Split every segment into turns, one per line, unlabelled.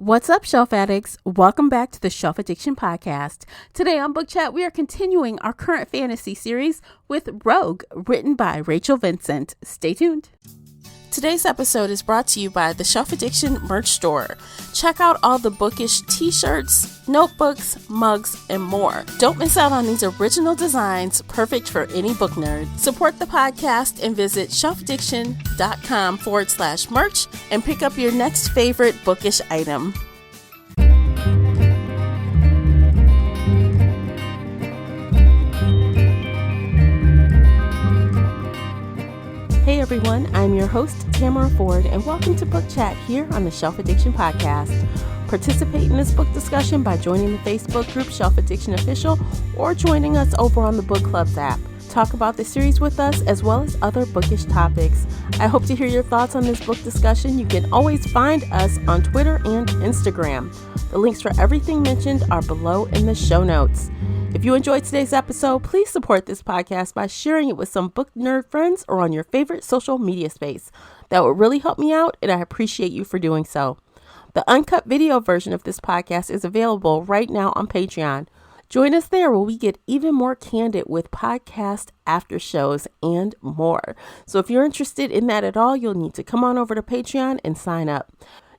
What's up, Shelf Addicts? Welcome back to the Shelf Addiction Podcast. Today on Book Chat, we are continuing our current fantasy series with Rogue, written by Rachel Vincent. Stay tuned. Today's episode is brought to you by the Shelf Addiction merch store. Check out all the bookish t-shirts, notebooks, mugs, and more. Don't miss out on these original designs, perfect for any book nerd. Support the podcast and visit shelfaddiction.com/merch and pick up your next favorite bookish item. Hey everyone, I'm your host, Tamara Ford, and welcome to Book Chat here on the Shelf Addiction Podcast. Participate in this book discussion by joining the Facebook group Shelf Addiction Official or joining us over on the Book Clubs app. Talk about the series with us as well as other bookish topics. I hope to hear your thoughts on this book discussion. You can always find us on Twitter and Instagram. The links for everything mentioned are below in the show notes. If you enjoyed today's episode, please support this podcast by sharing it with some book nerd friends or on your favorite social media space. That would really help me out, and I appreciate you for doing so. The uncut video version of this podcast is available right now on Patreon. Join us there where we get even more candid with podcast after shows and more. So if you're interested in that at all, you'll need to come on over to Patreon and sign up.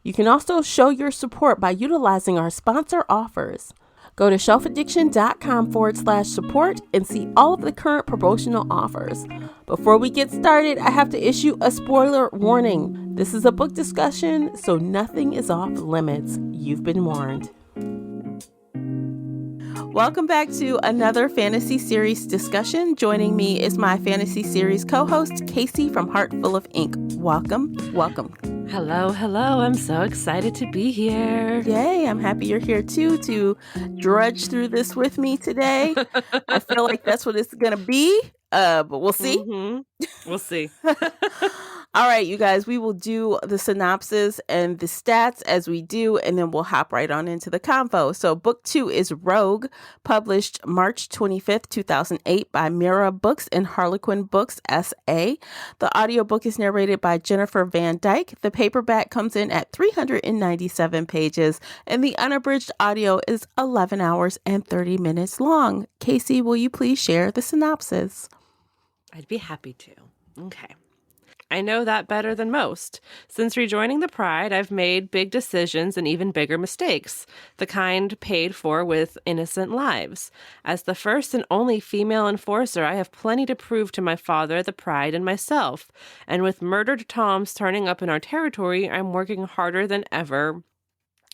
You can also show your support by utilizing our sponsor offers. Go to shelfaddiction.com/support and see all of the current promotional offers. Before we get started, I have to issue a spoiler warning. This is a book discussion, so nothing is off limits. You've been warned. Welcome back to another fantasy series discussion. Joining me is my fantasy series co-host, Casey from Heart Full of Ink. Welcome.
Hello. I'm so excited to be here.
Yay, I'm happy you're here too to drudge through this with me today. I feel like that's what it's going to be, but we'll see.
Mm-hmm. We'll see.
All right, you guys, we will do the synopsis and the stats as we do, and then we'll hop right on into the convo. So book 2 is Rogue, published March 25th, 2008 by Mira Books and Harlequin Books S.A. The audiobook is narrated by Jennifer Van Dyke. The paperback comes in at 397 pages, and the unabridged audio is 11 hours and 30 minutes long. Casey, will you please share the synopsis?
I'd be happy to. Okay. I know that better than most. Since rejoining the Pride, I've made big decisions and even bigger mistakes, the kind paid for with innocent lives. As the first and only female enforcer, I have plenty to prove to my father, the Pride, and myself. And with murdered Toms turning up in our territory, I'm working harder than ever,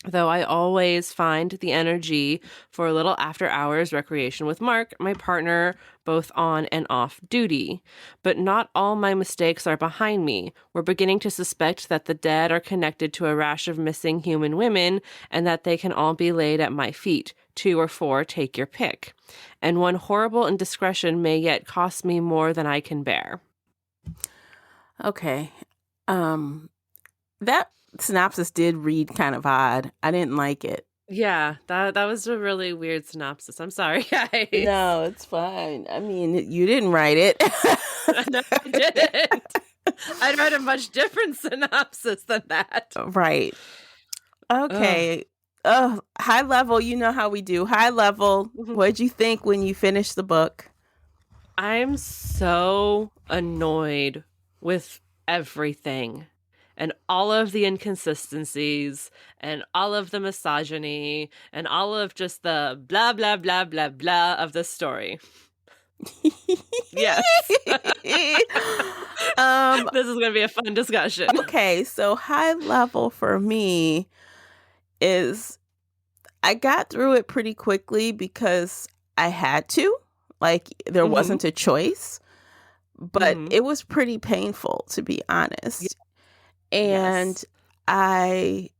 though I always find the energy for a little after-hours recreation with Mark, my partner, both on and off duty. But not all my mistakes are behind me. We're beginning to suspect that the dead are connected to a rash of missing human women and that they can all be laid at my feet. 2 or 4, take your pick. And one horrible indiscretion may yet cost me more than I can bear.
Okay. That synopsis did read kind of odd. I didn't like it.
Yeah, that was a really weird synopsis. I'm sorry, guys.
No, it's fine. I mean, you didn't write it.
No, I didn't. I'd write a much different synopsis than that.
Right. Okay. High level, you know how we do. High level, what'd you think when you finished the book?
I'm so annoyed with everything. And all of the inconsistencies and all of the misogyny and all of just the blah, blah, blah, blah, blah of the story. Yes. This is going to be a fun discussion.
Okay, so high level for me is I got through it pretty quickly because I had to. Like, there wasn't a choice. But it was pretty painful, to be honest. And yes. I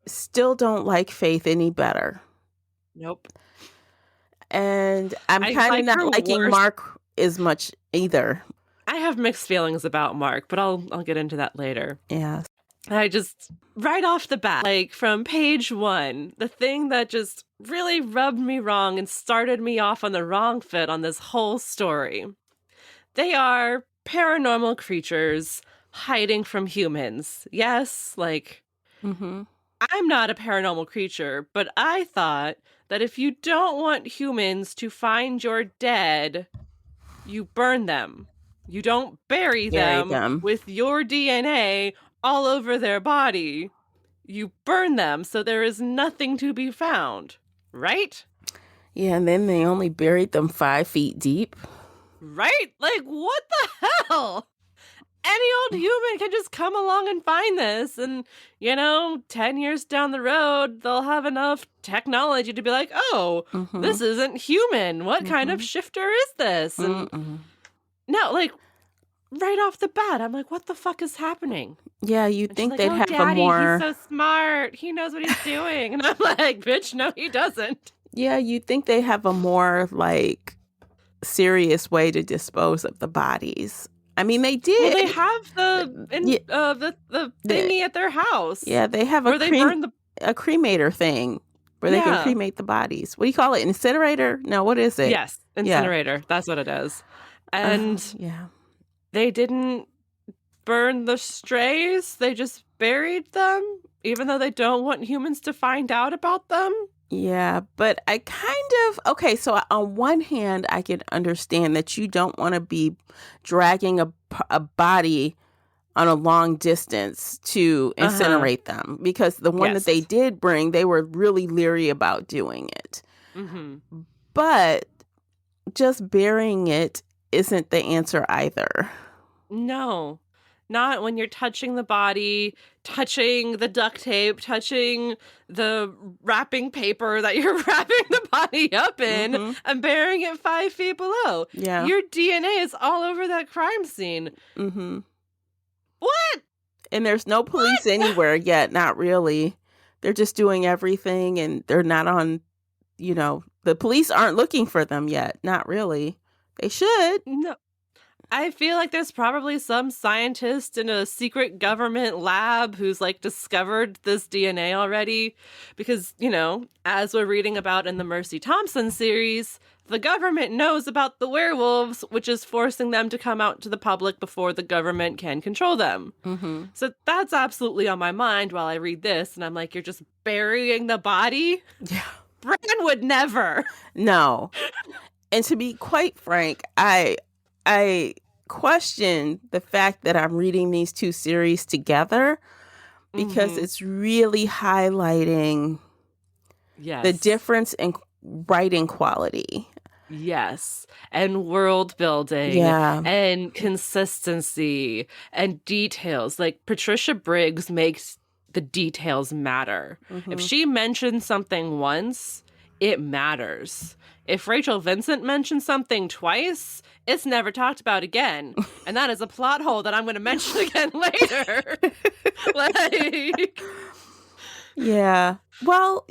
still don't like Faith any better.
Nope.
And I'm kind of not liking Mark as much either.
I have mixed feelings about Mark, but I'll get into that later.
Yeah.
I just, right off the bat, like from page 1, the thing that just really rubbed me wrong and started me off on the wrong foot on this whole story. They are paranormal creatures hiding from humans. Yes, like I'm not a paranormal creature, but I thought that if you don't want humans to find your dead, you burn them. You don't bury them with your DNA all over their body. You burn them so there is nothing to be found, right?
Yeah, and then they only buried them 5 feet deep.
Right? Like, what the hell? Any old human can just come along and find this. And, 10 years down the road, they'll have enough technology to be like, oh, this isn't human. What kind of shifter is this? And no, like, right off the bat, I'm like, what the fuck is happening?
Yeah, you'd think they'd have
Daddy,
a more...
he's so smart. He knows what he's doing. And I'm like, bitch, no, he doesn't.
Yeah, you'd think they have a more, like, serious way to dispose of the bodies. I mean, they did.
Well, they have the thingy at their house.
Yeah, they have a cremator thing where they can cremate the bodies. What do you call it? Incinerator? No, what is it?
Yes, incinerator. Yeah. That's what it is. And they didn't burn the strays. They just buried them, even though they don't want humans to find out about them.
Yeah, but I okay, so on one hand, I can understand that you don't want to be dragging a body on a long distance to incinerate them, because the one that they did bring, they were really leery about doing it. But just burying it isn't the answer either.
No. Not when you're touching the body, touching the duct tape, touching the wrapping paper that you're wrapping the body up in and burying it 5 feet below.
Yeah.
Your DNA is all over that crime scene. What?
And there's no police anywhere yet. Not really. They're just doing everything, and they're not on, the police aren't looking for them yet. Not really. They should.
No. I feel like there's probably some scientist in a secret government lab who's like discovered this DNA already, because, as we're reading about in the Mercy Thompson series, the government knows about the werewolves, which is forcing them to come out to the public before the government can control them. So that's absolutely on my mind while I read this. And I'm like, you're just burying the body?
Yeah.
Bran would never.
No. And to be quite frank, I question the fact that I'm reading these two series together, because it's really highlighting the difference in writing quality.
Yes. And world building.
Yeah.
And consistency and details. Like, Patricia Briggs makes the details matter. If she mentions something once, it matters. If Rachel Vincent mentions something twice, it's never talked about again. And that is a plot hole that I'm going to mention again later.
Yeah. Well,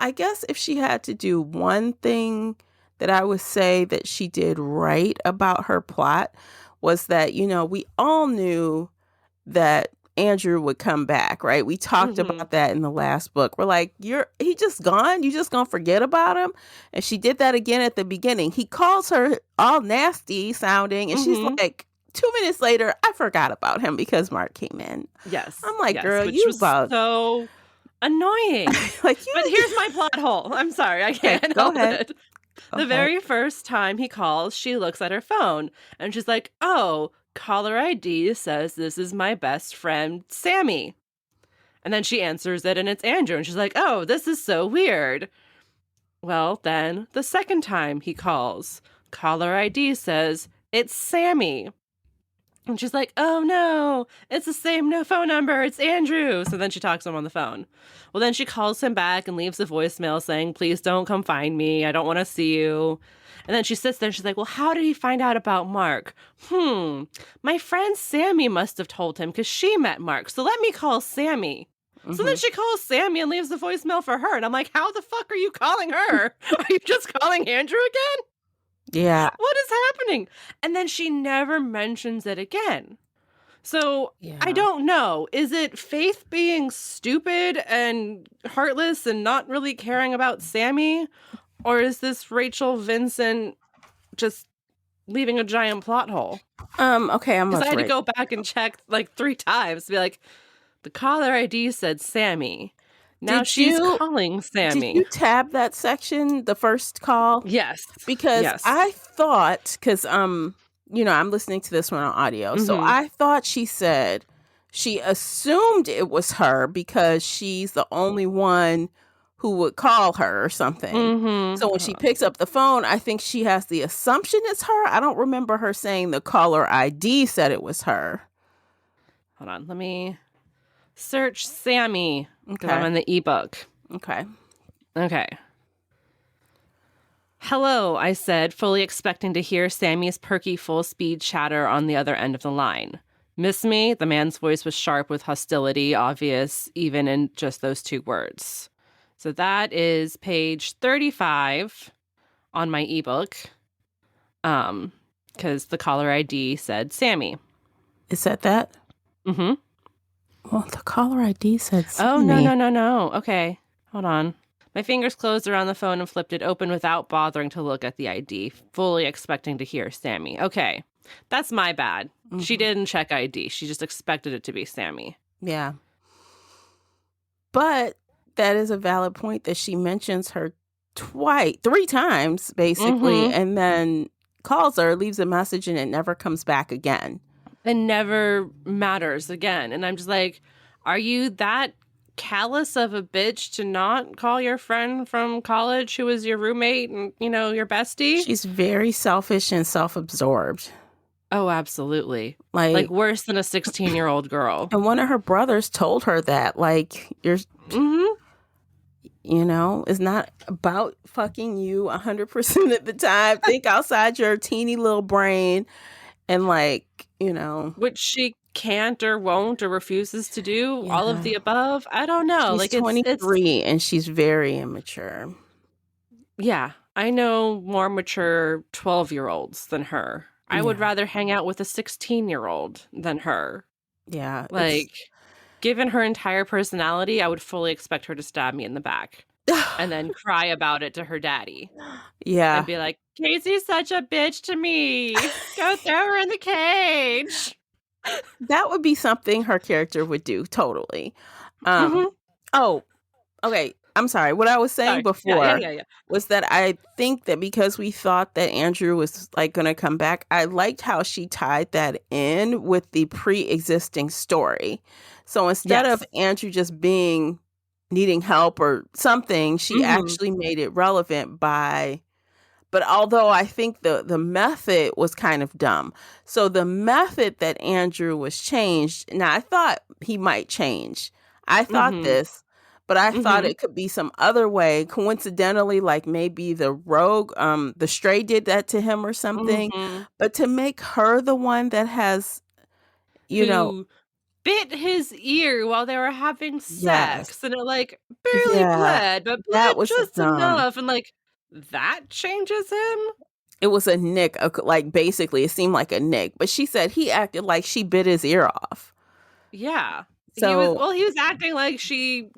I guess if she had to do one thing that I would say that she did right about her plot, was that, we all knew that Andrew would come back, right? We talked about that in the last book. We're like, he just gone? You just gonna forget about him? And she did that again at the beginning. He calls her all nasty sounding, and she's like, 2 minutes later, I forgot about him because Mark came in.
Yes.
I'm like, girl,
which was so annoying. But here's my plot hole. I'm sorry, I can't
go
help
ahead.
it. The very first time he calls, she looks at her phone and she's like, oh, caller ID says this is my best friend, Sammy. And then she answers it and it's Andrew. And she's like, oh, this is so weird. Well, then the second time he calls, caller ID says it's Sammy. And she's like, oh no, it's the same phone number. It's Andrew. So then she talks to him on the phone. Well, then she calls him back and leaves a voicemail saying, please don't come find me. I don't want to see you. And then she sits there and she's like, well, how did he find out about Mark? My friend Sammy must have told him because she met Mark. So let me call Sammy. So then she calls Sammy and leaves the voicemail for her. And I'm like, how the fuck are you calling her? Are you just calling Andrew again?
Yeah.
What is happening? And then she never mentions it again. So I don't know. Is it Faith being stupid and heartless and not really caring about Sammy? Or is this Rachel Vincent just leaving a giant plot hole?
Okay,
because I had to go back and check like 3 times to be like, the caller ID said Sammy. Now she's calling
did
Sammy.
you tab that section, the first call?
Yes.
Because
Yes.
I thought, I'm listening to this one on audio. So I thought she said she assumed it was her because she's the only one who would call her or something. So when she picks up the phone, I think she has the assumption it's her. I don't remember her saying the caller ID said it was her.
Hold on. Let me search Sammy.
Okay.
I'm in the ebook.
Okay.
Hello, I said, fully expecting to hear Sammy's perky full-speed chatter on the other end of the line. Miss me? The man's voice was sharp with hostility, obvious even in just those two words. So that is page 35 on my ebook, because the caller ID said Sammy.
It said that?
Mm-hmm.
Well, the caller ID said Sammy.
Oh, no. Okay, hold on. My fingers closed around the phone and flipped it open without bothering to look at the ID, fully expecting to hear Sammy. Okay, that's my bad. She didn't check ID. She just expected it to be Sammy.
Yeah. But that is a valid point that she mentions her three times, basically, and then calls her, leaves a message, and it never comes back again.
It never matters again. And I'm just like, are you that callous of a bitch to not call your friend from college who was your roommate and, your bestie?
She's very selfish and self-absorbed.
Oh, absolutely. Like worse than a 16-year-old girl.
And one of her brothers told her that, it's not about fucking you 100% of the time. Think outside your teeny little brain and
which she can't or won't or refuses to do. All of the above. I don't know.
She's 23 and she's very immature.
Yeah. I know more mature 12-year-olds than her. I would rather hang out with a 16-year-old than her.
Yeah.
Given her entire personality, I would fully expect her to stab me in the back and then cry about it to her daddy.
Yeah.
And be like, Casey's such a bitch to me. Go throw her in the cage.
That would be something her character would do. Totally. Oh, okay. I'm sorry. What I was saying before was that I think that because we thought that Andrew was going to come back, I liked how she tied that in with the pre-existing story. So instead of Andrew just needing help or something, she actually made it relevant but although I think the method was kind of dumb. So the method that Andrew was changed, now I thought he might change. I thought this. But I thought it could be some other way, coincidentally, like maybe the rogue, the stray did that to him or something. But to make her the one that has,
Who bit his ear while they were having sex. And it barely bled, but bled just enough. And that changes him?
It was a nick, basically it seemed like a nick. But she said he acted like she bit his ear off.
Yeah. So, he was acting like she,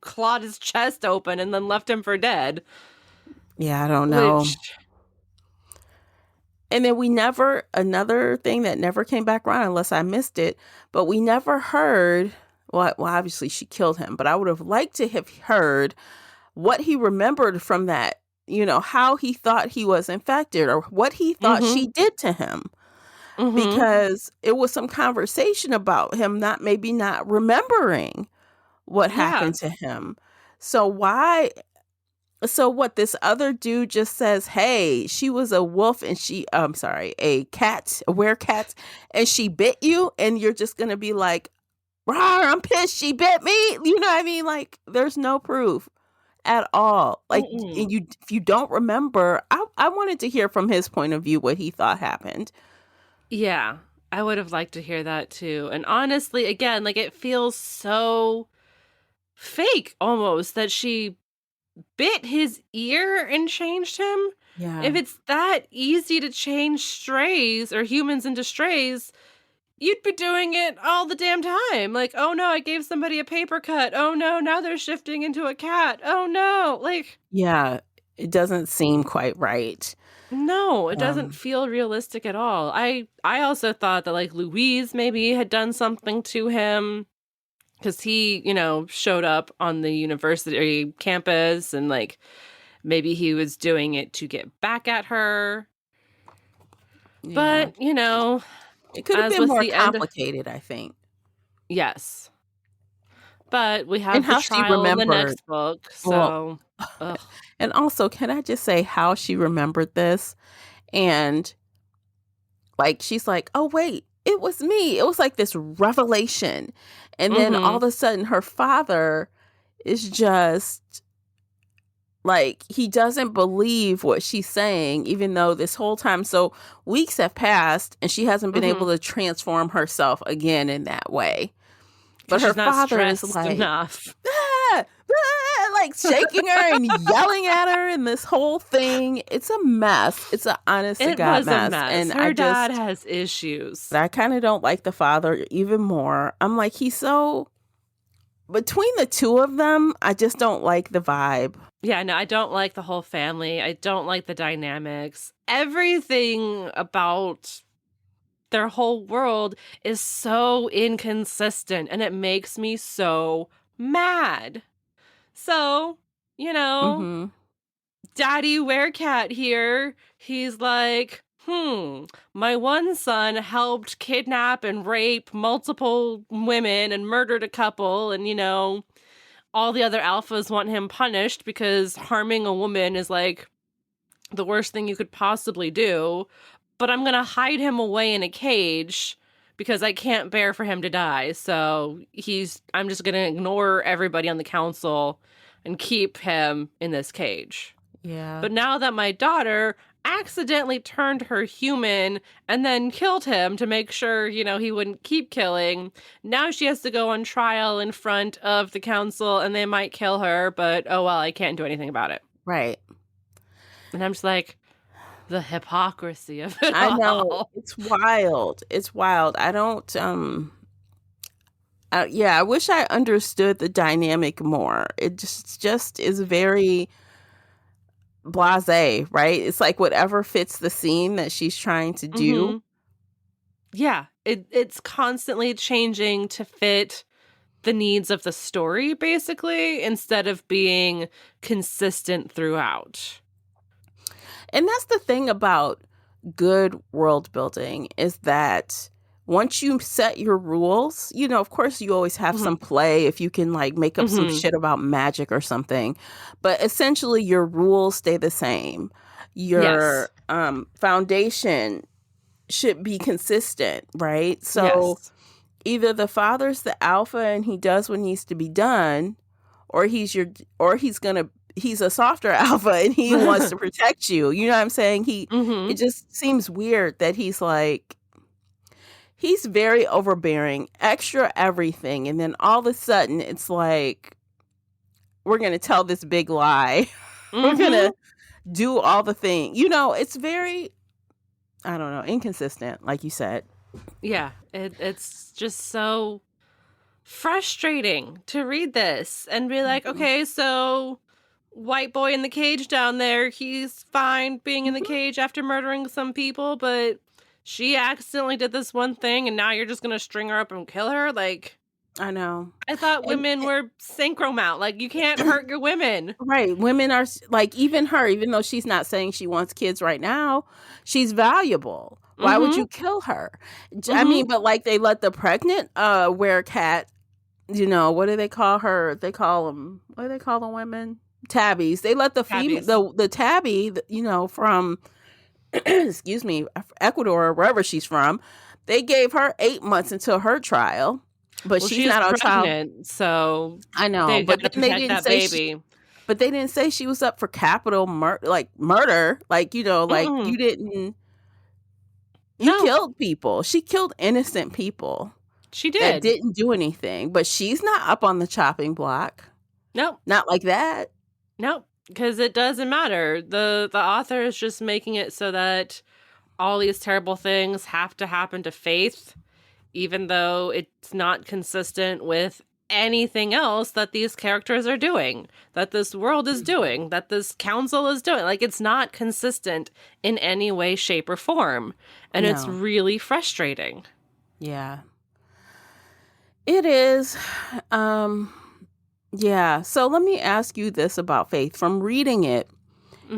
clawed his chest open and then left him for dead.
Yeah, I don't know. And then another thing that never came back around unless I missed it, but we never heard, well, obviously she killed him, but I would have liked to have heard what he remembered from that, how he thought he was infected or what he thought she did to him. Because it was some conversation about him not remembering what happened to him. So what, this other dude just says, hey, she was a wolf and a werecat, and she bit you, and you're just going to be like, rawr, I'm pissed, she bit me. You know what I mean? There's no proof at all. And if you don't remember, I wanted to hear from his point of view what he thought happened.
Yeah, I would have liked to hear that too. And honestly, again, it feels so fake almost that she bit his ear and changed him.
Yeah.
If it's that easy to change strays or humans into strays, you'd be doing it all the damn time. Oh no, I gave somebody a paper cut. Oh no, now they're shifting into a cat. Oh no.
Yeah, it doesn't seem quite right.
No, it doesn't feel realistic at all. I also thought that Louise maybe had done something to him because he, showed up on the university campus and like maybe he was doing it to get back at her.
Yeah.
But,
It could have
as
been
with
more
the end,
complicated, I think.
yes. But we
And
have the
how she
trial in the
remembered.
next book.
Well,
So, ugh.
and also, can I just say how she remembered this? And like, she's like, oh, wait, it was me. It was like this revelation. And then all
Mm-hmm.
of a sudden, her father is just like, he doesn't believe what she's saying, even though this whole time, so weeks have passed and she hasn't been
Mm-hmm.
able to transform herself again in that way. But
Because
her
she's not
father is
stressed
like,
enough.
"Ah, ah," like shaking her and yelling at her, and this whole thing, it's a mess. It's an honest to
It
God
was a
mess.
mess.
And
Her dad has issues.
I kind of don't like the father even more. I'm like, he's so, between the two of them, I just don't like the vibe.
Yeah, no, I don't like the whole family. I don't like the dynamics. Everything about their whole world is so inconsistent and it makes me so mad. So, you know,
Mm-hmm.
Daddy Werecat here, he's like, my one son helped kidnap and rape multiple women and murdered a couple, and, all the other alphas want him punished because harming a woman is like the worst thing you could possibly do. But I'm going to hide him away in a cage because I can't bear for him to die. So I'm just going to ignore everybody on the council and keep him in this cage.
Yeah.
But now that my daughter accidentally turned her human and then killed him to make sure, he wouldn't keep killing, now she has to go on trial in front of the council and they might kill her, but oh well, I can't do anything about it.
Right.
And I'm just like, the hypocrisy of it
I know.
all.
It's wild. It's wild. I don't, yeah, I wish I understood the dynamic more. It just is very blasé, right? It's like whatever fits the scene that she's trying to do.
Mm-hmm. Yeah, it's constantly changing to fit the needs of the story, basically, instead of being consistent throughout.
And that's the thing about good world building, is that once you set your rules, of course you always have
Mm-hmm.
some play if you can like make up some
Mm-hmm.
shit about magic or something. But essentially your rules stay the same. Your
Yes.
foundation should be consistent, right? So
Yes.
either the father's the alpha and he does what needs to be done, or he's a softer alpha and he wants to protect you. You know what I'm saying?
Mm-hmm.
It just seems weird that he's very overbearing, extra everything, and then all of a sudden it's like, we're gonna tell this big lie. We're
Mm-hmm.
gonna do all the things. It's very, I don't know, inconsistent, like you said.
Yeah, it's just so frustrating to read this and be like,
Mhm.
okay, so white boy in the cage down there, he's fine being in the
Mhm.
cage after murdering some people, but she accidentally did this one thing and now you're just gonna string her up and kill her? Like,
I know.
I thought
And
women were synchromount. Like, you can't hurt your women.
right, women are like, even her, even though she's not saying she wants kids right now, she's valuable. Why would
Mm-hmm.
you kill her? I
Mm-hmm.
mean, but like they let the pregnant werecat, what do they call her? They call them, what do they call the women? Tabbies. They let the female,
Tabbies.
the tabby, from excuse me, Ecuador or wherever she's from, they gave her 8 months until her trial, but
Well,
she's
she's
not on trial.
pregnant, so
I know,
they
but
gotta
then they
protect
didn't
that
say
baby.
but they didn't say she was up for capital murder. Like, like
Mm-mm.
you
No,
killed people. She killed innocent people
she
that
did.
didn't do anything, but she's not up on the chopping block.
Nope.
Not like that.
Nope, because it doesn't matter. The author is just making it so that all these terrible things have to happen to Faith, even though it's not consistent with anything else that these characters are doing, that this world is doing, that this council is doing. Like, it's not consistent in any way, shape, or form. And it's
No.
really frustrating.
Yeah. It is. Um, yeah. So let me ask you this about faith. From reading it,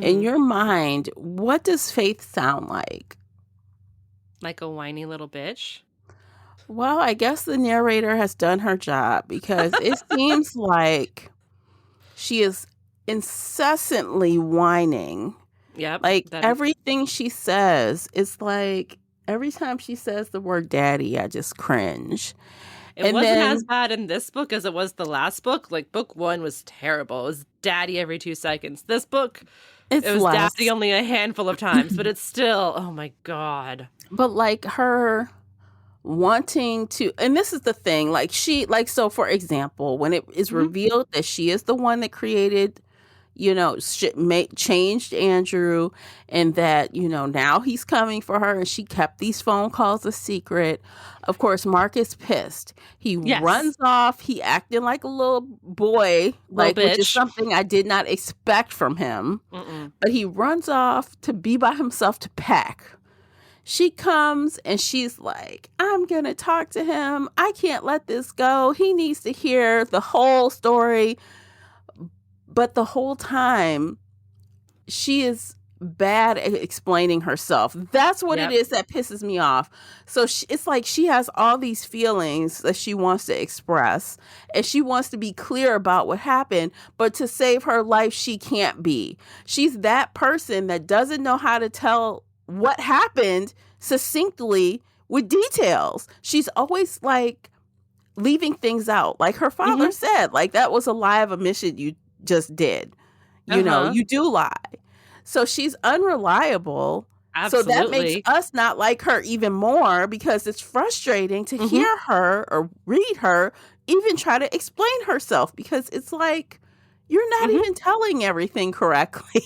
in
Hmm.
your mind, what does faith sound like?
Like a whiny little bitch.
Well, I guess the narrator has done her job because it seems like she is incessantly whining.
Yep.
Like
That
everything she says is like every time she says the word daddy, I just cringe.
it
And
wasn't as
then
bad in this book as it was the last book. Like book one was terrible. It was daddy every 2 seconds. This book, it
it's
was daddy
less.
only a handful of times, but it's still, oh my God.
But like her wanting to, and this is the thing, like so for example, when it is
Hmm.
revealed that she is the one that created, changed Andrew, and that, now he's coming for her, and she kept these phone calls a secret. Of course, Mark is pissed. He
Yes.
runs off. He acting like a little boy,
Little
like, which is
bitch.
something I did not expect from him.
Mm-mm.
But he runs off to be by himself to pack. She comes and she's like, I'm going to talk to him. I can't let this go. He needs to hear the whole story. But the whole time, she is bad at explaining herself. That's what it
Yep.
is that pisses me off. So it's like she has all these feelings that she wants to express, and she wants to be clear about what happened, but to save her life, she can't be. She's that person that doesn't know how to tell what happened succinctly with details. She's always like leaving things out. Like her father
Hmm.
said, like that was a lie of omission you just did.
Uh-huh.
You do lie. So she's unreliable. So that makes
Absolutely.
us not like her even more because it's frustrating to
Hmm.
hear her or read her even try to explain herself because it's like you're not
Hmm.
even telling everything correctly.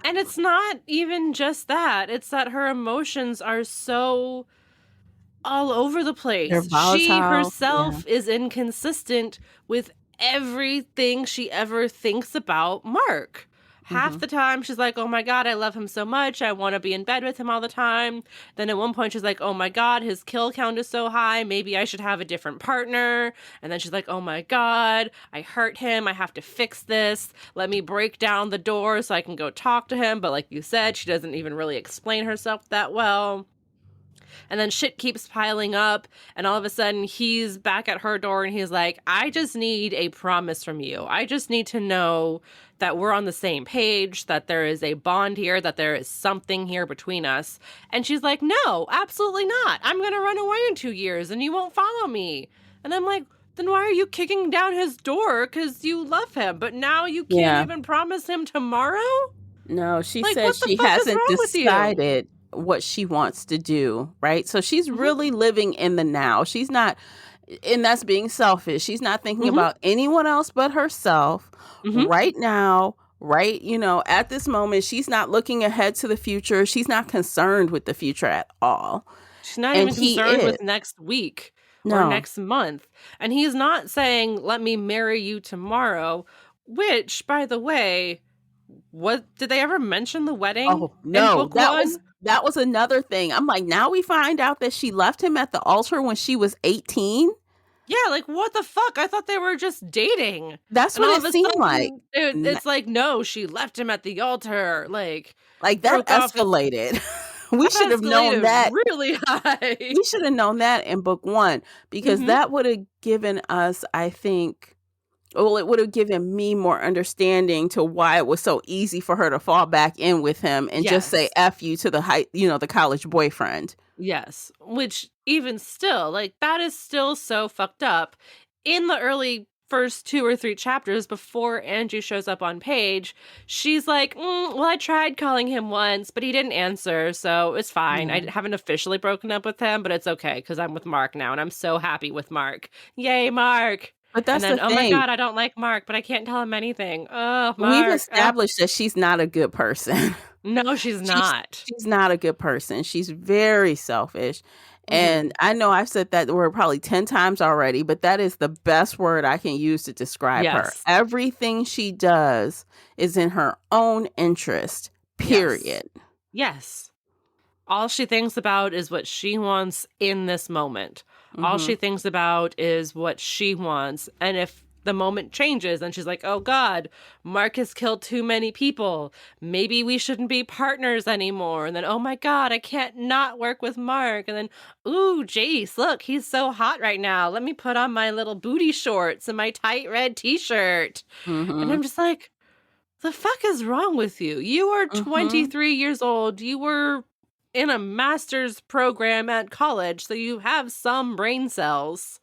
And it's not even just that. It's that her emotions are so all over the
They're
place. She
volatile. Yeah.
herself is inconsistent with everything she ever thinks about Mark. Half
Hmm.
the time she's like, "Oh my God, I love him so much. I want to be in bed with him all the time." Then at one point she's like, "Oh my God, his kill count is so high. Maybe I should have a different partner." And then she's like, "Oh my God, I hurt him. I have to fix this. Let me break down the door so I can go talk to him." But like you said, she doesn't even really explain herself that well. And then shit keeps piling up. And all of a sudden, he's back at her door and he's like, I just need a promise from you. I just need to know that we're on the same page, that there is a bond here, that there is something here between us. And she's like, no, absolutely not. I'm going to run away in 2 years and you won't follow me. And I'm like, then why are you kicking down his door? Because you love him, but now you can't
Yeah.
even promise him tomorrow?
No, she
Like,
said
what the
she
fuck is
hasn't
wrong with you?
decided what she wants to do, right? So she's
Hmm.
really living in the now. She's not, and that's being selfish. She's not thinking
Hmm.
about anyone else but herself
Hmm.
right now, right? At this moment, she's not looking ahead to the future. She's not concerned with the future at all.
She's not
And
even
he
concerned
is.
with next week or
No.
next month. And he's not saying, let me marry you tomorrow, which, by the way, what did they ever mention the wedding
Oh,
in
no.
book
That was
one?
that was another thing. I'm like, now we find out that she left him at the altar when she was 18.
Yeah, like what the fuck? I thought they were just dating.
That's
And
what
all
it
of a
seemed like.
sudden,
N
it's like, no, she left him at the altar. Like,
Like, that
broke off his.
escalated. We
That
should have known
escalated
that.
really high.
We should have known that in book 1 because
Hmm.
that would have given us, I think, well, it would have given me more understanding to why it was so easy for her to fall back in with him and just say
Yes.
F you to the college boyfriend.
Yes, which even still, like that is still so fucked up. In the early first 2 or 3 chapters before Andrew shows up on page, she's like, well, I tried calling him once, but he didn't answer, so it's fine.
Yeah.
I haven't officially broken up with him, but it's okay because I'm with Mark now, and I'm so happy with Mark. Yay, Mark!
But
And
that's the
then, oh my
thing.
God, I don't like Mark, but I can't tell him anything. Oh,
We've
Mark.
established that she's not a good person.
No, she's
She's
not.
she's not a good person. She's very selfish.
Hmm.
And I know I've said that word probably 10 times already, but that is the best word I can use to describe her.
Yes.
Everything she does is in her own interest,
Yes.
period.
Yes. All she thinks about is what she wants in this moment. All she thinks about is what she wants. And if the moment changes and she's like, oh God, Mark has killed too many people. Maybe we shouldn't be partners anymore. And then, oh my God, I can't not work with Mark. And then, ooh, Jace, look, he's so hot right now. Let me put on my little booty shorts and my tight red t-shirt. And I'm just like, the fuck is wrong with you? You are 23 years old. You were in a master's program at college, so you have some brain cells.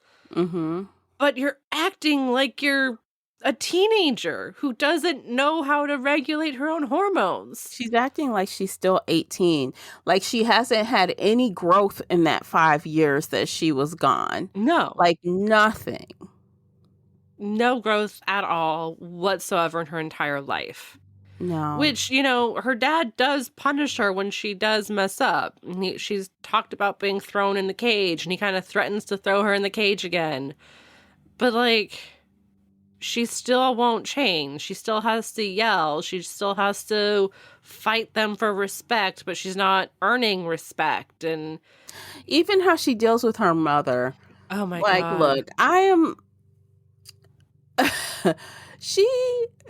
But you're acting like you're a teenager who doesn't know how to regulate her own hormones.
She's acting like she's still 18. Like she hasn't had any growth in that 5 years that she was gone.
No.
Like nothing.
No growth at all whatsoever in her entire life.
No.
Which, you know, her dad does punish her when she does mess up. She's talked about being thrown in the cage, and he kind of threatens to throw her in the cage again. But, like, she still won't change. She still has to yell. She still has to fight them for respect, but she's not earning respect. And
even how she deals with her mother.
Oh, my
God. Like, look, I am... She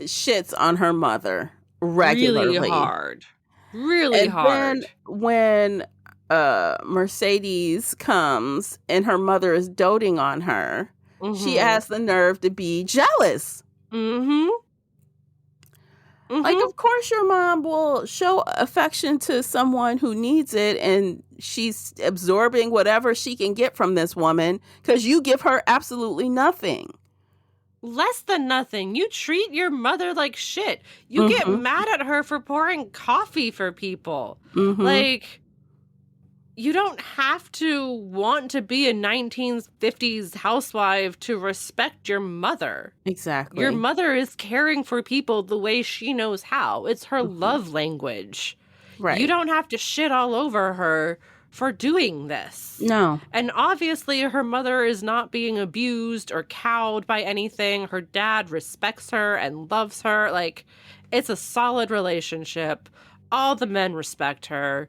shits on her mother regularly.
Really hard. Really hard.
Then when Mercedes comes and her mother is doting on her, she has the nerve to be jealous. Like, of course your mom will show affection to someone who needs it, and she's absorbing whatever she can get from this woman because you give her absolutely nothing.
Less than nothing. You treat your mother like shit. You get mad at her for pouring coffee for people. Like, you don't have to want to be a 1950s housewife to respect your mother.
Exactly.
Your mother is caring for people the way she knows how. It's her love language.
Right.
You don't have to shit all over her for doing this.
No.
And obviously her mother is not being abused or cowed by anything. Her dad respects her and loves her. Like, it's a solid relationship. All the men respect her,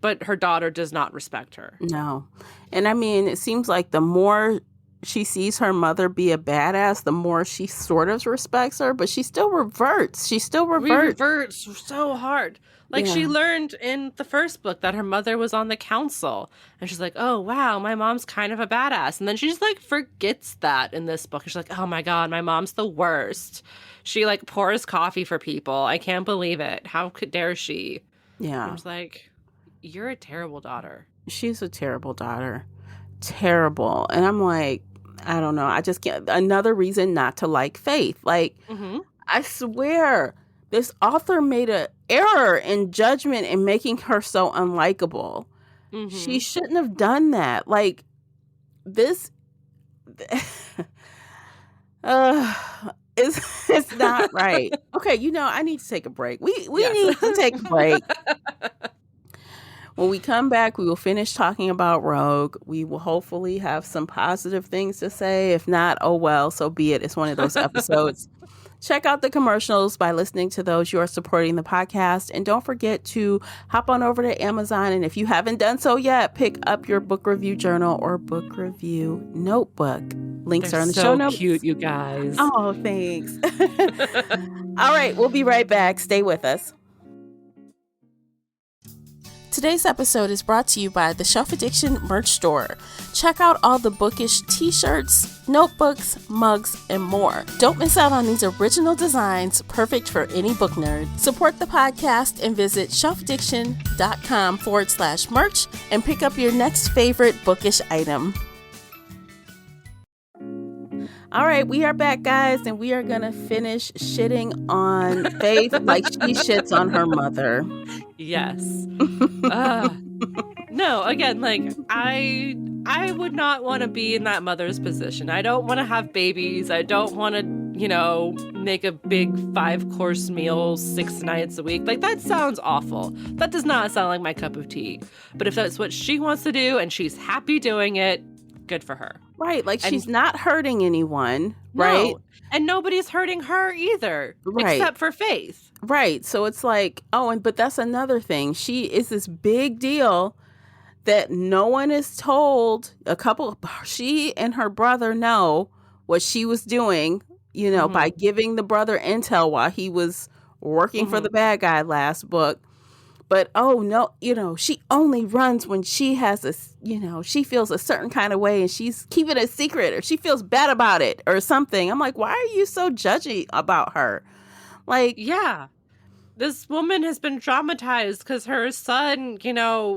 but her daughter does not respect her.
No. And I mean, it seems like the more she sees her mother be a badass, the more she sort of respects her, but she still reverts. She still reverts.
Reverts so hard. Like, she learned in the first book that her mother was on the council. And she's like, oh, wow, my mom's kind of a badass. And then she just, like, forgets that in this book. She's like, oh, my God, my mom's the worst. She, like, pours coffee for people. I can't believe it. How dare she?
Yeah.
I was like, you're a terrible daughter.
She's a terrible daughter. Terrible. And I'm like, I don't know. I just can't. Another reason not to like Faith. Like, I swear, this author made an error in judgment in making her so unlikable. She shouldn't have done that. Like, this it's not right. Okay, you know, I need to take a break. We need to take a break. When we come back, we will finish talking about Rogue. We will hopefully have some positive things to say. If not, oh well, so be it. It's one of those episodes. Check out the commercials. By listening to those, you are supporting the podcast. And don't forget to hop on over to Amazon. And if you haven't done so yet, pick up your book review journal or book review notebook. Links are in the show notes.
So cute, you guys.
Oh, thanks. All right, we'll be right back. Stay with us. Today's episode is brought to you by the Shelf Addiction merch store. Check out all the bookish t-shirts, notebooks, mugs, and more. Don't miss out on these original designs, perfect for any book nerd. Support the podcast and visit shelfaddiction.com/merch and pick up your next favorite bookish item. All right, we are back, guys, and we are going to finish shitting on Faith like she shits on her mother.
Yes. No, again, like, I would not want to be in that mother's position. I don't want to have babies. I don't want to, you know, make a big 5-course meal 6 nights a week. Like, that sounds awful. That does not sound like my cup of tea. But if that's what she wants to do and she's happy doing it, good for her.
Right, like, she's not hurting anyone, right?
No. And nobody's hurting her either,
Right.
except for Faith.
Right. So it's like, oh, and but that's another thing. She is this big deal that no one is told. She and her brother know what she was doing, by
Mhm.
giving the brother intel while he was working for the
Mhm.
bad guy last book. But oh no, she only runs when she has she feels a certain kind of way and she's keeping it secret or she feels bad about it or something. I'm like, why are you so judgy about her? Like,
Yeah. This woman has been traumatized because her son,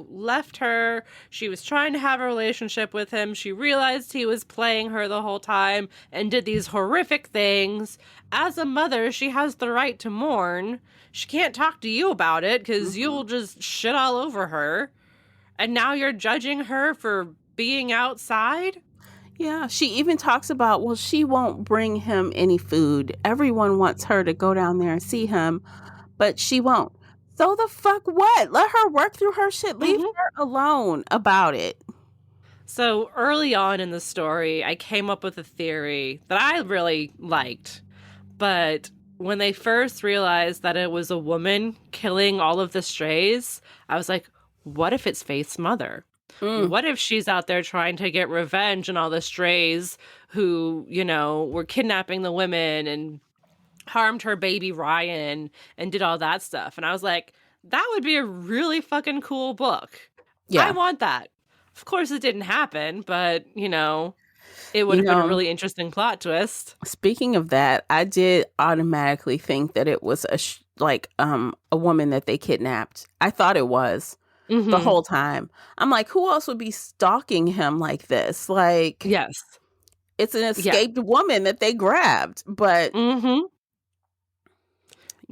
left her. She was trying to have a relationship with him. She realized he was playing her the whole time and did these horrific things. As a mother, she has the right to mourn. She can't talk to you about it because
mhm.
you'll just shit all over her. And now you're judging her for being outside?
Yeah, she even talks about, well, she won't bring him any food. Everyone wants her to go down there and see him, but she won't. So the fuck what? Let her work through her shit. Leave
Mhm.
her alone about it.
So early on in the story, I came up with a theory that I really liked. But when they first realized that it was a woman killing all of the strays, I was like, what if it's Faith's mother?
Mm,
What if she's out there trying to get revenge on all the strays who, were kidnapping the women and harmed her baby Ryan and did all that stuff? And I was like, that would be a really fucking cool book. I
yeah.
want that. Of course, it didn't happen, but, it would
You
have been a
know,
really interesting plot twist.
speaking of that, I did automatically think that it was a woman that they kidnapped. I thought it was the
Mm-hmm.
whole time. I'm like, who else would be stalking him like this? Like,
Yes.
it's an
Yeah.
escaped woman that they grabbed, but
Mhm.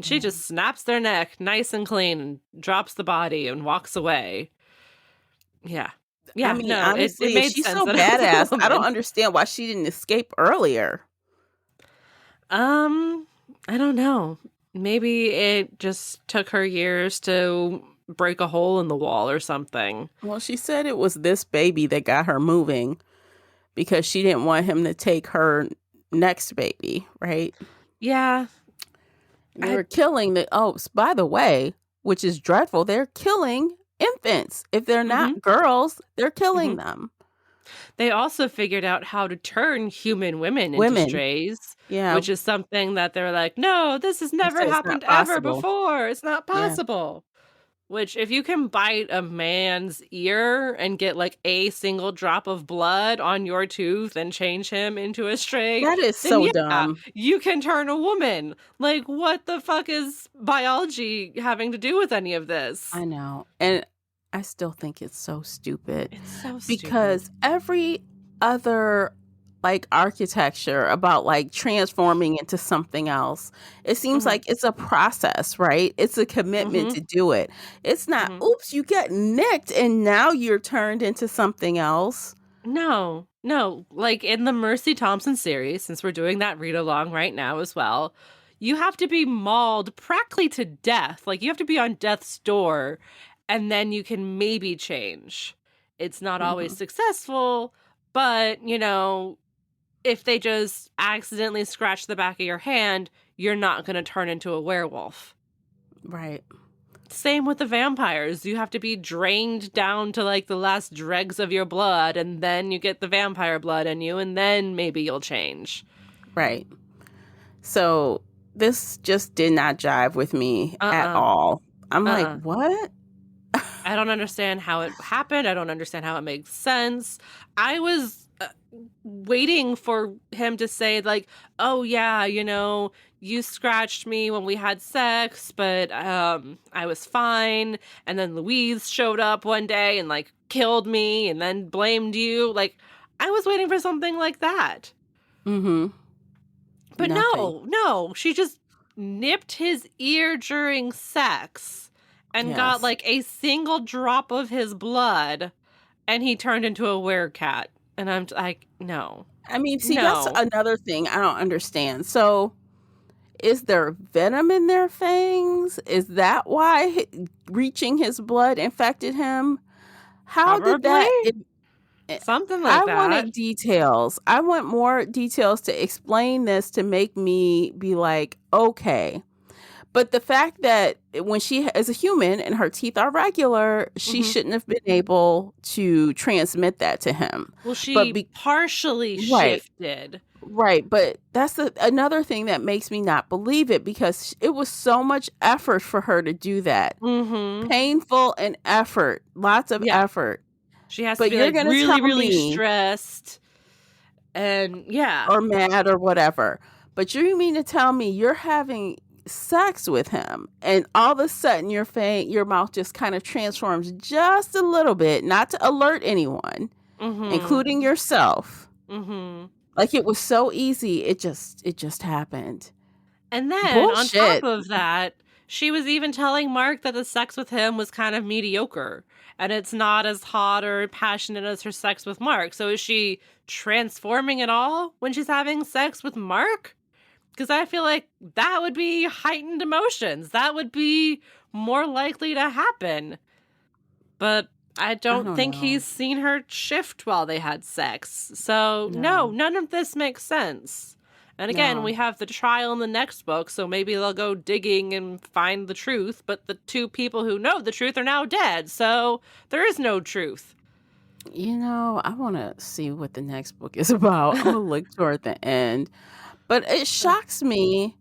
She
yeah.
just snaps their neck nice and clean and drops the body and walks away. Yeah.
I
Yeah,
mean,
no, it
honestly, if
made
she's
sense
so
that it was a
badass, I don't
woman.
understand why she didn't escape earlier.
Um, I don't know. Maybe it just took her years to break a hole in the wall or something.
Well, she said it was this baby that got her moving because she didn't want him to take her next baby, right?
Yeah.
They
I
were killing by the way, which is dreadful, they're killing infants. If they're
Mhm.
not girls, they're killing
Mhm.
them.
They also figured out how to turn human women into
Women.
strays,
Yeah.
which is something that they're like, "No, this has
They
never
said it's not
happened ever
possible.
before. It's not
Yeah.
possible." Which, if you can bite a man's ear and get like a single drop of blood on your tooth and change him into a stray,
That is
then
so
yeah,
dumb.
you can turn a woman. Like, what the fuck is biology having to do with any of this?
I know. And I still think it's so stupid
It's so stupid.
because every other architecture about transforming into something else, it seems
Hmm.
like it's a process, right? It's a commitment
Hmm.
to do it. It's not,
Hmm.
oops, you get nicked and now you're turned into something else.
No, no. Like in the Mercy Thompson series, since we're doing that read along right now as well, you have to be mauled practically to death. Like you have to be on death's door, and then you can maybe change. It's not always
Mhm.
successful, but if they just accidentally scratch the back of your hand, you're not going to turn into a werewolf.
Right.
Same with the vampires. You have to be drained down to like the last dregs of your blood, and then you get the vampire blood in you, and then maybe you'll change.
Right. So this just did not jive with me at
Uh-uh.
all. I'm like,
Uh-uh.
what?
I don't understand how it happened. I don't understand how it makes sense. I was waiting for him to say, like, oh, yeah, you scratched me when we had sex, but I was fine. And then Louise showed up one day and, like, killed me and then blamed you. Like, I was waiting for something like that.
Mhm.
But
Nothing.
no, she just nipped his ear during sex and got
Yes.
like a single drop of his blood, and he turned into a werecat. And I'm like, no,
I mean, see, that's
no,
another thing I don't understand. So, is there venom in their fangs? Is that why reaching his blood infected him? How did
probably. Something like
I
that.
wanted details. I want more details to explain this to make me be like, okay. But the fact that when she is a human and her teeth are regular, she
Hmm.
shouldn't have been able to transmit that to him.
Well,
But
she partially
right,
shifted.
right. But that's another thing that makes me not believe it, because it was so much effort for her to do that.
Hmm.
Painful and effort, lots of
Yeah.
effort.
She has to
But
be
you're
like
going to tell
really, really
me,
stressed. And yeah.
or mad or whatever. But you mean to tell me you're having sex with him and all of a sudden your mouth just kind of transforms just a little bit, not to alert anyone,
Hmm.
including yourself.
Hmm.
Like it was so easy. It just happened.
And then on top
Bullshit.
of that, she was even telling Mark that the sex with him was kind of mediocre and it's not as hot or passionate as her sex with Mark. So is she transforming at all when she's having sex with Mark? Because I feel like that would be heightened emotions. That would be more likely to happen. But I
I
don't
don't
think
know.
he's seen her shift while they had sex. So, no,
No.
none of this makes sense. And again,
No.
we have the trial in the next book, so maybe they'll go digging and find the truth. But the two people who know the truth are now dead, so there is no truth.
I want to see what the next book is about. I'm going to look toward the end. But it shocks me.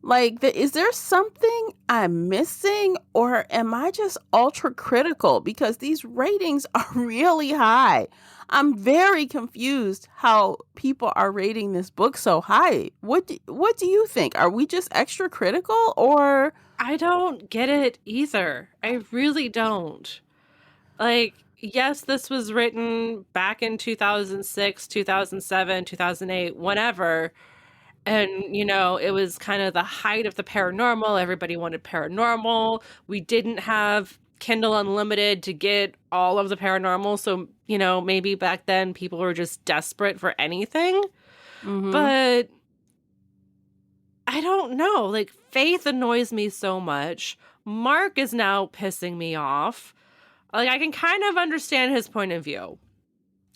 Like, is there something I'm missing, or am I just ultra critical? Because these ratings are really high. I'm very confused how people are rating this book so high. What do you think? Are we just extra critical, or
I don't get it either. I really don't. Like, yes, this was written back in 2006, 2007, 2008, whenever. And, it was kind of the height of the paranormal. Everybody wanted paranormal. We didn't have Kindle Unlimited to get all of the paranormal. So, maybe back then people were just desperate for anything.
Mhm.
But I don't know. Like, Faith annoys me so much. Mark is now pissing me off. Like, I can kind of understand his point of view.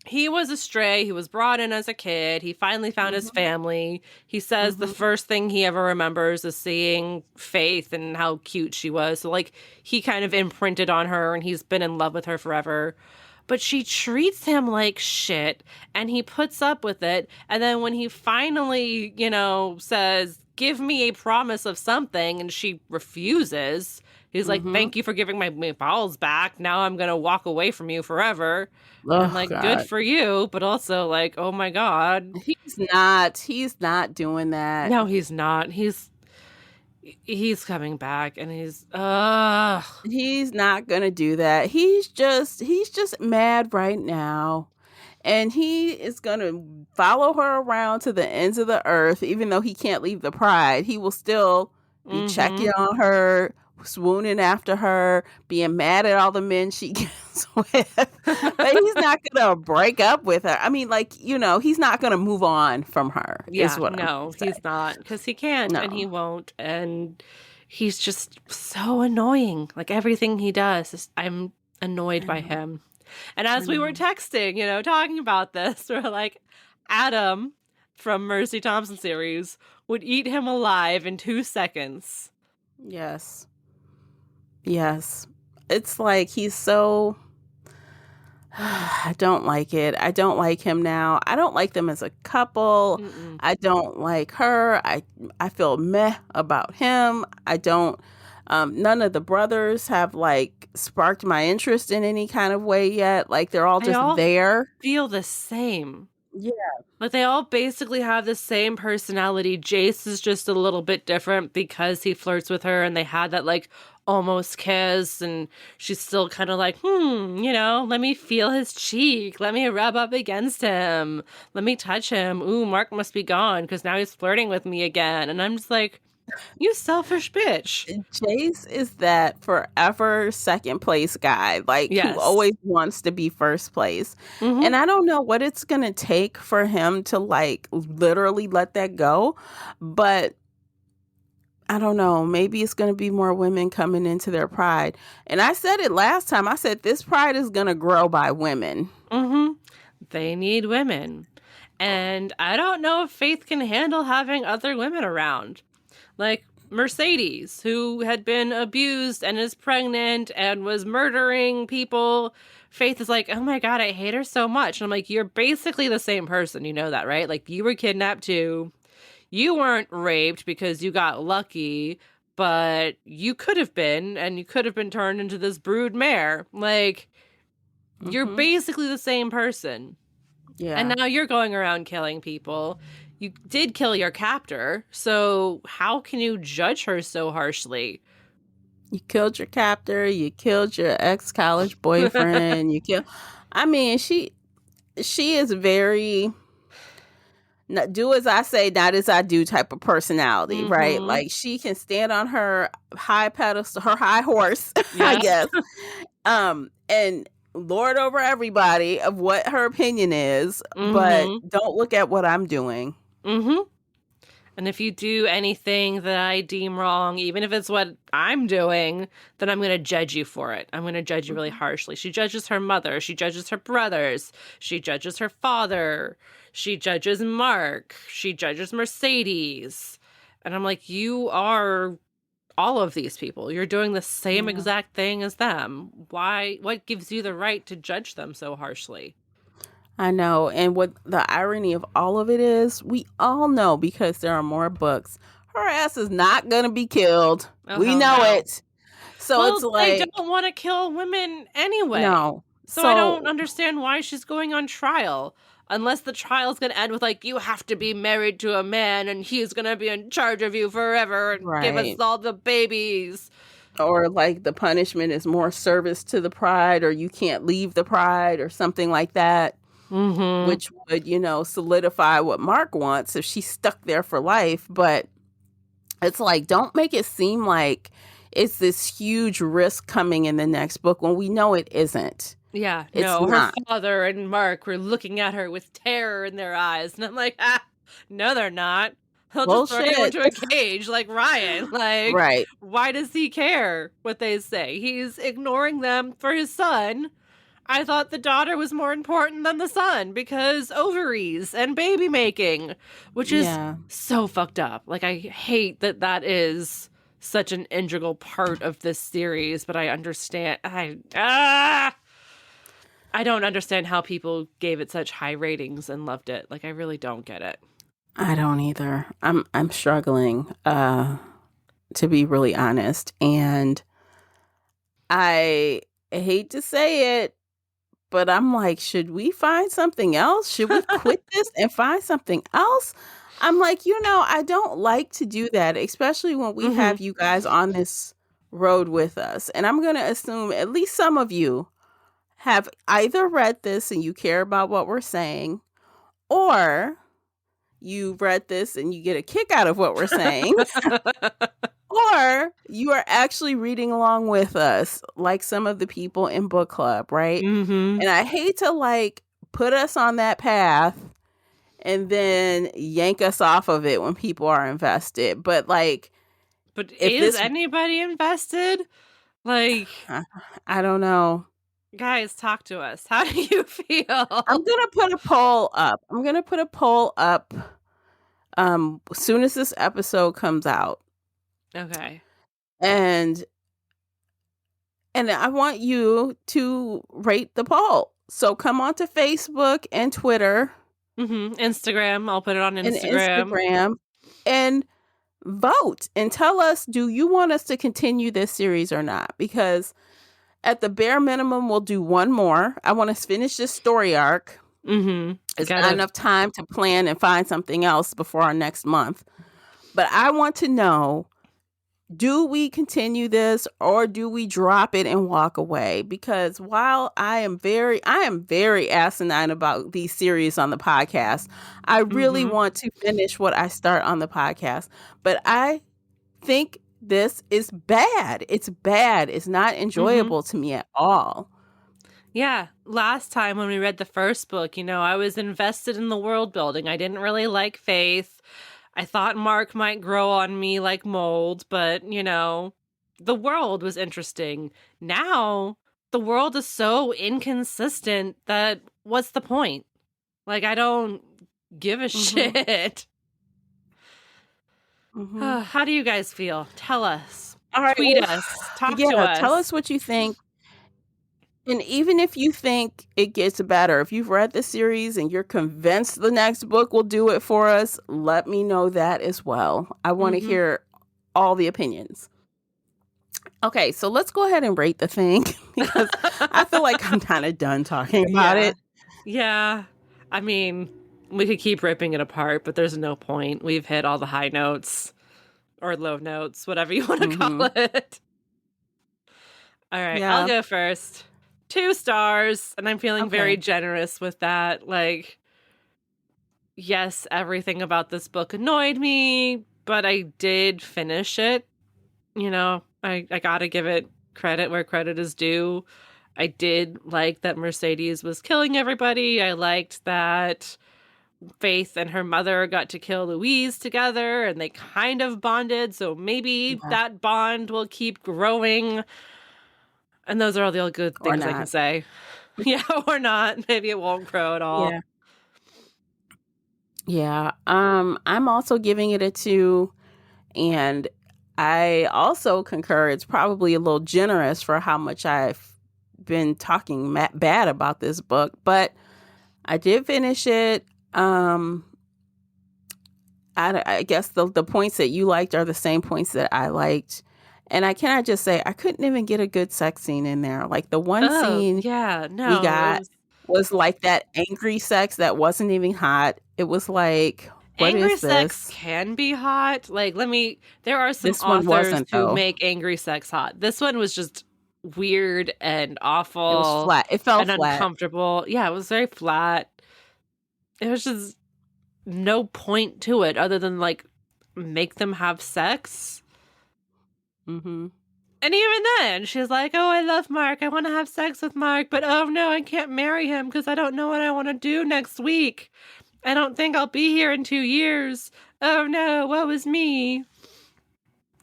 He was a stray. He was brought in as a kid. He finally found his
Mhm.
family. He says the
Mhm.
first thing he ever remembers is seeing Faith and how cute she was. So, like, he kind of imprinted on her and he's been in love with her forever. But she treats him like shit and he puts up with it. And then when he finally, says, give me a promise of something, and she refuses, he's like,
Mhm.
thank you for giving my balls back. Now I'm going to walk away from you forever. And
Oh
like, good
God.
for you, but also like, oh my God.
He's not doing that.
No, he's not. He's coming back and
He's not going to do that. He's just mad right now. And he is going to follow her around to the ends of the earth. Even though he can't leave the pride, he will still be checking
mm-hmm.
on her, swooning after her, being mad at all the men she gets with. But he's not going to break up with her. I mean, like, he's not going to move on from her, is
Yeah,
what I'm
no,
trying to
he's
say.
not, because he can't and he
No.
won't. And he's just so annoying. Like everything he does, I'm annoyed
I
by
know.
him. And
I
as we were
know.
texting, talking about this, we're like, Adam from Mercy Thompson series would eat him alive in 2 seconds.
Yes. Yes. It's like he's so I don't like it. I don't like him now. I don't like them as a couple.
Mm-mm.
I don't like her. I feel meh about him. I don't none of the brothers have like sparked my interest in any kind of way yet. Like they're all
They
just
all
there.
feel the same.
Yeah.
Like they all basically have the same personality. Jace is just a little bit different because he flirts with her and they had that like almost kiss and she's still kind of like, let me feel his cheek. Let me rub up against him. Let me touch him. Ooh, Mark must be gone because now he's flirting with me again. And I'm just like, you selfish bitch.
Jace is that forever second place guy, like who
Yes.
always wants to be first place.
Mm-hmm.
And I don't know what it's going to take for him to like literally let that go, but I don't know. Maybe it's going to be more women coming into their pride. And I said it last time. I said this pride is going to grow by women.
Mm-hmm. They need women. And I don't know if Faith can handle having other women around. Like Mercedes, who had been abused and is pregnant and was murdering people. Faith is like, oh my God, I hate her so much. And I'm like, you're basically the same person. You know that, right? Like, you were kidnapped too. You weren't raped because you got lucky, but you could have been, and you could have been turned into this brood mare. Like, you're basically the same person.
Yeah.
And now you're going around killing people. You did kill your captor, so how can you judge her so harshly?
You killed your captor, you killed your ex-college boyfriend, I mean, she is very do as I say, not as I do type of personality, right? Like, she can stand on her high pedestal, her high horse, I guess. And lord over everybody of what her opinion is, but don't look at what I'm doing.
And if you do anything that I deem wrong, even if it's what I'm doing, then I'm going to judge you for it. I'm going to judge you really harshly. She judges her mother. She judges her brothers. She judges her father. She judges Mark. She judges Mercedes. And I'm like, you are all of these people. You're doing the same exact thing as them. Why? What gives you the right to judge them so harshly?
I know. And what the irony of all of it is, we all know, because there are more books, her ass is not going to be killed. We know it. So it's like,
they don't want to kill women anyway.
No.
So I don't understand why she's going on trial. Unless the trial's going to end with, like, you have to be married to a man and he's going to be in charge of you forever and give us all the babies.
Or like the punishment is more service to the pride, or you can't leave the pride, or something like that. Which would, solidify what Mark wants if she's stuck there for life. But it's like, don't make it seem like it's this huge risk coming in the next book when we know it isn't.
Yeah, her father and Mark were looking at her with terror in their eyes. And I'm like, no, they're not. He'll just throw you into a cage like Ryan. Like,
right.
Why does he care what they say? He's ignoring them for his son. I thought the daughter was more important than the son because ovaries and baby making, which is so fucked up. Like, I hate that is such an integral part of this series, but I understand. I don't understand how people gave it such high ratings and loved it. Like, I really don't get it.
I don't either. I'm struggling, to be really honest. And I hate to say it, but I'm like, should we find something else? Should we quit this and find something else? I'm like, I don't like to do that, especially when we have you guys on this road with us. And I'm going to assume at least some of you have either read this and you care about what we're saying, or you read this and you get a kick out of what we're saying, or you are actually reading along with us, like some of the people in book club, right? And I hate to put us on that path and then yank us off of it when people are invested. But
is anybody invested? Like,
I don't know.
Guys, talk to us. How do you feel?
I'm going to put a poll up. As soon as this episode comes out.
Okay.
And I want you to rate the poll. So come on to Facebook and Twitter.
Instagram. I'll put it on Instagram.
And vote and tell us, do you want us to continue this series or not? Because at the bare minimum, we'll do one more. I want to finish this story arc. It's not enough time to plan and find something else before our next month. But I want to know, do we continue this or do we drop it and walk away? Because while I am very asinine about these series on the podcast, I really want to finish what I start on the podcast. But I think this is bad. It's bad. It's not enjoyable to me at all.
Yeah. Last time when we read the first book, I was invested in the world building. I didn't really like Faith. I thought Mark might grow on me like mold, but, the world was interesting. Now, the world is so inconsistent that what's the point? Like, I don't give a shit. How do you guys feel? Tell us.
All right.
Tweet
Well,
us. Talk to
yeah,
us.
tell us what you think. And even if you think it gets better, if you've read the series and you're convinced the next book will do it for us, let me know that as well. I want to hear all the opinions. Okay, so let's go ahead and rate the thing because I feel like I'm kind of done talking about it.
Yeah. I mean, we could keep ripping it apart, but there's no point. We've hit all the high notes or low notes, whatever you want to call it. All right, I'll go first. 2 stars, and I'm feeling very generous with that. Like, yes, everything about this book annoyed me, but I did finish it. You know, I gotta give it credit where credit is due. I did like that Mercedes was killing everybody. I liked that Faith and her mother got to kill Louise together, and they kind of bonded, so maybe that bond will keep growing. And those are all the good things I can say. Yeah, or not. Maybe it won't grow at all.
Yeah. I'm also giving it a 2. And I also concur it's probably a little generous for how much I've been talking bad about this book. But I did finish it. I guess the points that you liked are the same points that I liked. And I cannot just say, I couldn't even get a good sex scene in there. Like the one scene we got was like that angry sex that wasn't even hot. It was like, what
angry
is this?
Sex can be hot. Like, there are some authors who make angry sex hot. This one was just weird and awful.
It was flat. It felt
and
flat.
Uncomfortable. Yeah, it was very flat. It was just no point to it other than like make them have sex. And even then, she's like, oh, I love Mark. I want to have sex with Mark. But oh, no, I can't marry him because I don't know what I want to do next week. I don't think I'll be here in 2 years. Oh, no, woe is me.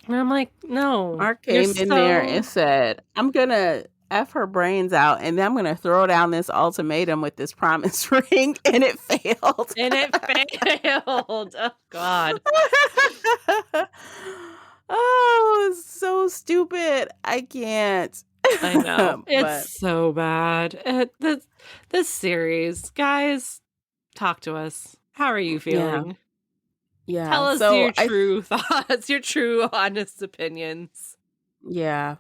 And I'm like, no.
Mark came in there and said, I'm going to F her brains out, and then I'm going to throw down this ultimatum with this promise ring. And it failed.
Oh, God.
Oh, it's so stupid. I can't.
I know. It's so bad. This series, guys, talk to us. How are you feeling?
Yeah.
Tell us your true thoughts, your true, honest opinions.
Yeah.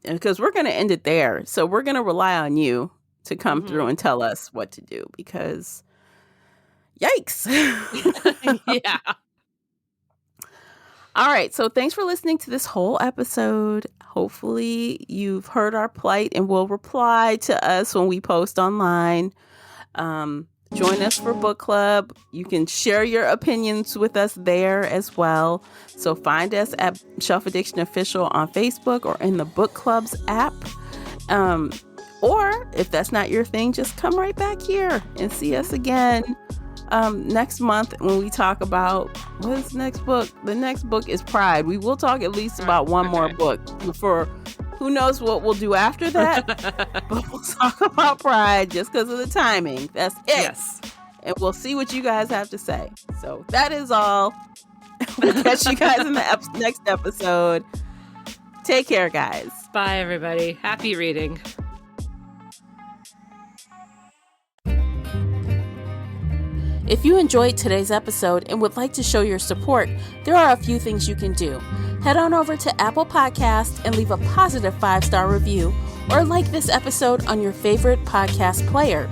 Because we're going to end it there. So we're going to rely on you to come through and tell us what to do because yikes.
Yeah.
All right. So thanks for listening to this whole episode. Hopefully you've heard our plight and will reply to us when we post online. Join us for book club. You can share your opinions with us there as well. So find us at Shelf Addiction Official on Facebook or in the book club's app. Or if that's not your thing, just come right back here and see us again next month when we talk about what's next book. The next book is Pride. We will talk at least about one more book before. Who knows what we'll do after that? But we'll talk about Pride just because of the timing. That's it.
Yes.
And we'll see what you guys have to say. So that is all. We'll catch you guys in the next episode. Take care, guys.
Bye, everybody. Happy reading.
If you enjoyed today's episode and would like to show your support, there are a few things you can do. Head on over to Apple Podcasts and leave a positive 5-star review or like this episode on your favorite podcast player.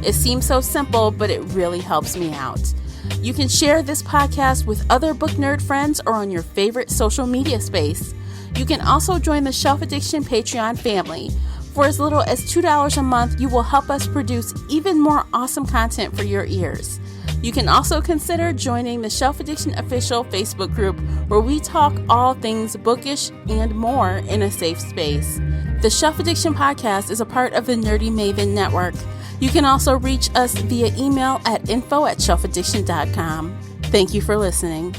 It seems so simple, but it really helps me out. You can share this podcast with other book nerd friends or on your favorite social media space. You can also join the Shelf Addiction Patreon family. For as little as $2 a month, you will help us produce even more awesome content for your ears. You can also consider joining the Shelf Addiction Official Facebook group where we talk all things bookish and more in a safe space. The Shelf Addiction Podcast is a part of the Nerdy Maven Network. You can also reach us via email at info@shelfaddiction.com. Thank you for listening.